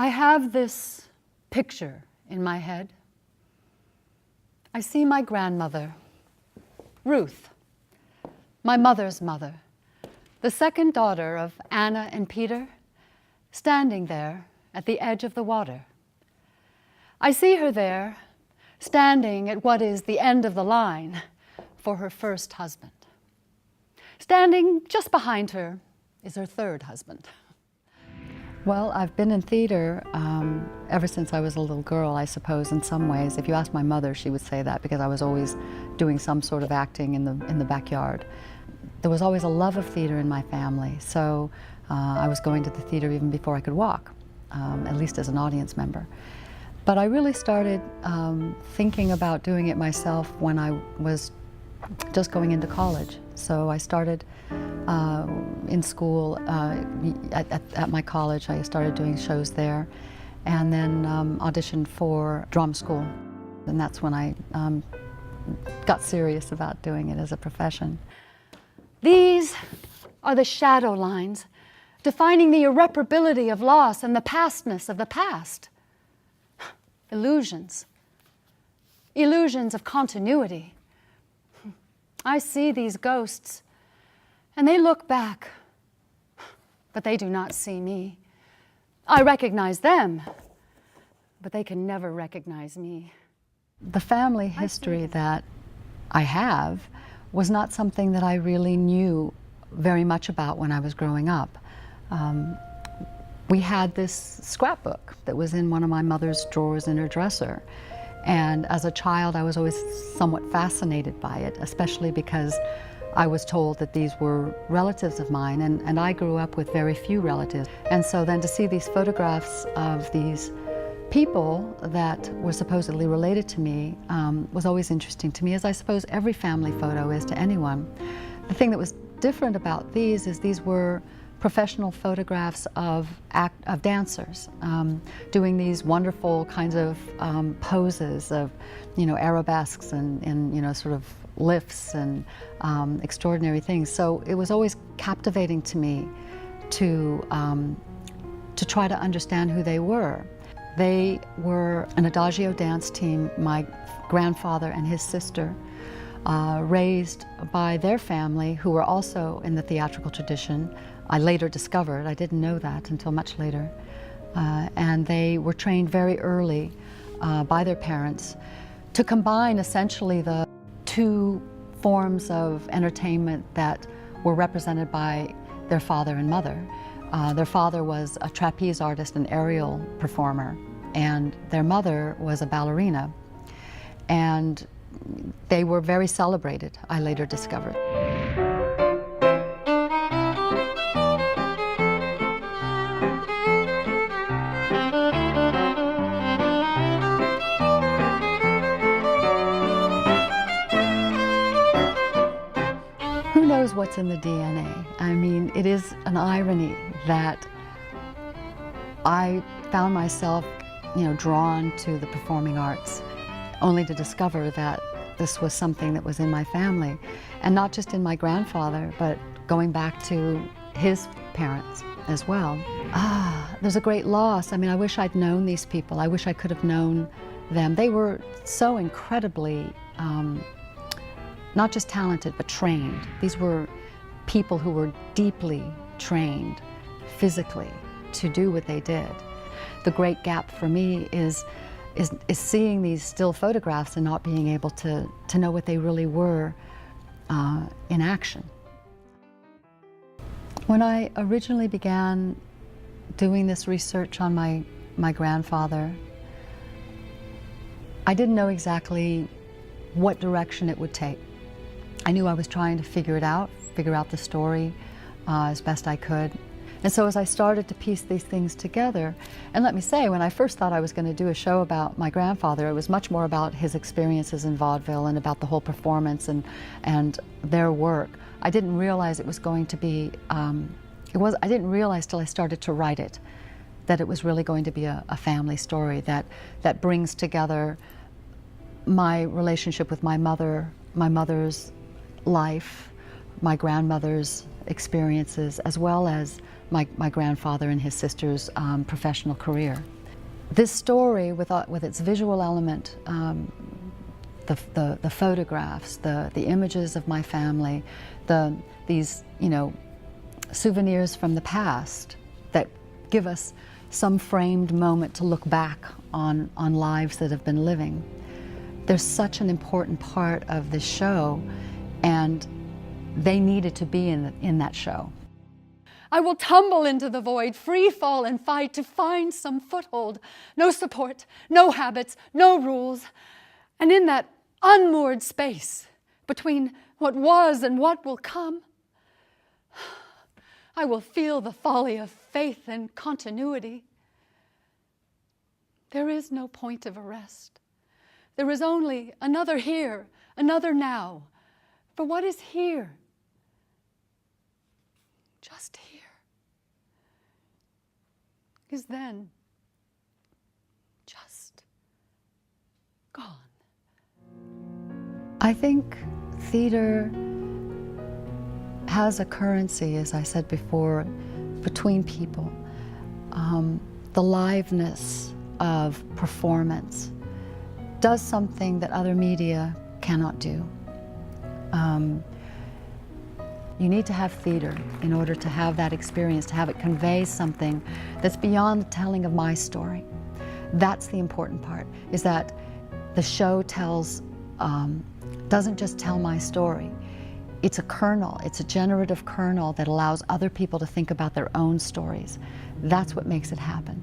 I have this picture in my head. I see my grandmother, Ruth, my mother's mother, the second daughter of Anna and Peter, standing there at the edge of the water. I see her there, standing at what is the end of the line for her first husband. Standing just behind her is her third husband. Well, I've been in theater ever since I was a little girl, I suppose, in some ways. If you ask my mother, she would say that, because I was always doing some sort of acting in the backyard. There was always a love of theater in my family, so I was going to the theater even before I could walk, at least as an audience member. But I really started thinking about doing it myself when I was just going into college. So I started in school, at my college. I started doing shows there, and then auditioned for drama school. And that's when I got serious about doing it as a profession. These are the shadow lines defining the irreparability of loss and the pastness of the past. Illusions. Illusions of continuity. I see these ghosts, and they look back, but they do not see me. I recognize them, but they can never recognize me. The family history that I have was not something that I really knew very much about when I was growing up. We had this scrapbook that was in one of my mother's drawers in her dresser. And as a child, I was always somewhat fascinated by it, especially because I was told that these were relatives of mine, and I grew up with very few relatives. And so then to see these photographs of these people that were supposedly related to me was always interesting to me, as I suppose every family photo is to anyone. The thing that was different about these is these were professional photographs of dancers doing these wonderful kinds of poses of, arabesques and sort of lifts and extraordinary things. So it was always captivating to me to try to understand who they were. They were an adagio dance team, my grandfather and his sister, raised by their family, who were also in the theatrical tradition. I later discovered, I didn't know that until much later. And they were trained very early by their parents to combine essentially the two forms of entertainment that were represented by their father and mother. Their father was a trapeze artist and aerial performer, and their mother was a ballerina. And they were very celebrated, I later discovered. Who knows what's in the DNA? I mean, it is an irony that I found myself, drawn to the performing arts, only to discover that this was something that was in my family, and not just in my grandfather, but going back to his parents as well. There's a great loss. I mean, I wish I'd known these people. I wish I could have known them. They were so incredibly not just talented, but trained. These were people who were deeply trained physically to do what they did. The great gap for me is seeing these still photographs and not being able to know what they really were in action. When I originally began doing this research on my grandfather, I didn't know exactly what direction it would take. I knew I was trying to figure out the story as best I could. And so as I started to piece these things together, and let me say, when I first thought I was going to do a show about my grandfather, it was much more about his experiences in vaudeville and about the whole performance and their work. I didn't realize it was going to be, I didn't realize till I started to write it, that it was really going to be a family story that brings together my relationship with my mother's life, my grandmother's experiences, as well as my grandfather and his sister's professional career. This story, with its visual element, the photographs, the images of my family, these souvenirs from the past that give us some framed moment to look back on lives that have been living. They're such an important part of this show, and they needed to be in that show. I will tumble into the void, free fall and fight to find some foothold. No support, no habits, no rules. And in that unmoored space between what was and what will come, I will feel the folly of faith and continuity. There is no point of arrest. There is only another here, another now. For what is here? Just here. Is then just gone. I think theater has a currency, as I said before, between people. The liveness of performance does something that other media cannot do. You need to have theater in order to have that experience, to have it convey something that's beyond the telling of my story. That's the important part, is that the show doesn't just tell my story. It's a kernel, it's a generative kernel that allows other people to think about their own stories. That's what makes it happen.